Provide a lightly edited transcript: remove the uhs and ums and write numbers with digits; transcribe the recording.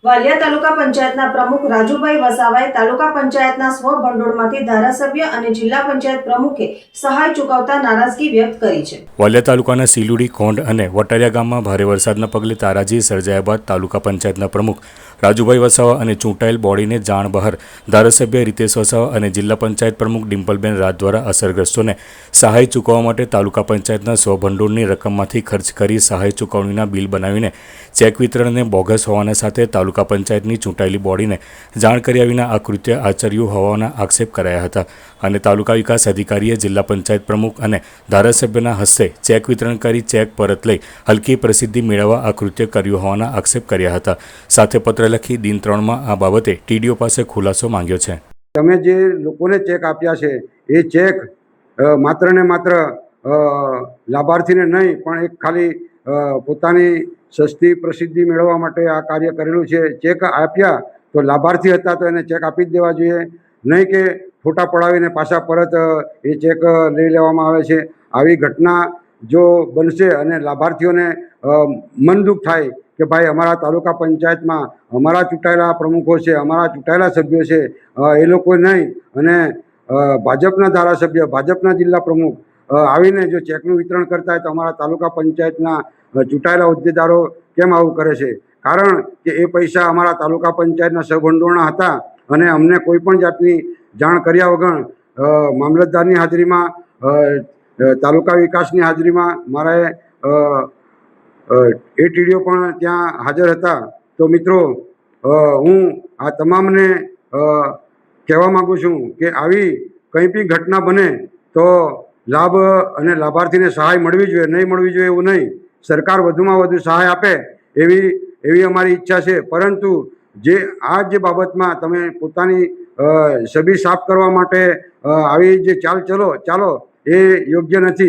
વાલિયા તાલુકા પંચાયતના પ્રમુખ રાજુભાઈ વસાવાએ તાલુકા પંચાયતના સ્વભંડોળમાંથી ધારાસભ્ય અને જિલ્લા પંચાયત પ્રમુખે સહાય ચૂકવતા નારાજગી વ્યક્ત કરી છે। વાલિયા તાલુકાના સિલુડી, કોંઢ અને વટારિયા ગામમાં ભારે વરસાદના પગલે તારાજી સર્જાયા બાદ તાલુકા પંચાયતના પ્રમુખ રાજુભાઈ વસાવા અને ચૂંટાયેલ બોડીને જાણ બહાર ધારાસભ્ય રીતેશ વસાવા અને જિલ્લા પંચાયત પ્રમુખ ડિમ્પલબેન રાજ દ્વારા અસરગ્રસ્તોને સહાય ચૂકવવા માટે તાલુકા પંચાયતના સ્વભંડોળની રકમમાંથી ખર્ચ કરી સહાય ચૂકવણીના બિલ બનાવીને ચેક વિતરણને બોગસ હોવાના સાથે તાલુકા પંચાયતની ચૂંટાયેલી બોડીને જાણ કર્યા વિના આ કૃત્ય આચર્યું હોવાના આક્ષેપ કરાયા હતા અને તાલુકા વિકાસ અધિકારીએ જિલ્લા પંચાયત પ્રમુખ અને ધારાસભ્યના હસ્તે ચેક વિતરણ કરી ચેક પરત લઈ હલકી પ્રસિદ્ધિ મેળવવા આ કૃત્ય કર્યું હોવાના આક્ષેપ કર્યા હતા। સાથે પત્ર લખી દિન 3માં આ બાબતે ટીડીઓ પાસે ખુલાસો માંગ્યો છે। તમે જે લોકોને ચેક આપ્યા છે એ ચેક માત્ર ને માત્ર લાભાર્થીને નહીં પણ એક ખાલી પોતાની સસ્તી પ્રસિદ્ધિ મેળવવા માટે આ કાર્ય કરેલું છે। ચેક આપ્યા તો લાભાર્થી હતા તો એને ચેક આપી જ દેવા જોઈએ, નહીં કે ફોટા પડાવીને પાછા પરત એ ચેક લઈ લેવામાં આવે છે। આવી ઘટના જો બનશે અને લાભાર્થીઓને મન દુઃખ થાય કે ભાઈ અમારા તાલુકા પંચાયતમાં અમારા ચૂંટાયેલા પ્રમુખો છે, અમારા ચૂંટાયેલા સભ્યો છે, એ લોકો નહીં અને ભાજપના ધારાસભ્ય, ભાજપના જિલ્લા પ્રમુખ આવીને જો ચેકનું વિતરણ કરતા હોય તો અમારા તાલુકા પંચાયતના ચૂંટાયેલા હોદ્દેદારો કેમ આવું કરે છે? કારણ કે એ પૈસા અમારા તાલુકા પંચાયતના સહભંડોળના હતા અને અમને કોઈ પણ જાતની જાણ કર્યા વગર મામલતદારની હાજરીમાં, તાલુકા વિકાસની હાજરીમાં મારે એ ટીડીઓ પણ ત્યાં હાજર હતા। તો મિત્રો, હું આ તમામને કહેવા માગું છું કે આવી કંઈ બી ઘટના બને તો લાભ અને લાભાર્થીને સહાય મળવી જોઈએ, નહીં મળવી જોઈએ એવું નહીં। સરકાર વધુમાં વધુ સહાય આપે એવી અમારી ઈચ્છા છે, પરંતુ આ બાબતમાં તમે પોતાની છબી સાફ કરવા માટે આવી જે ચાલો એ યોગ્ય નથી।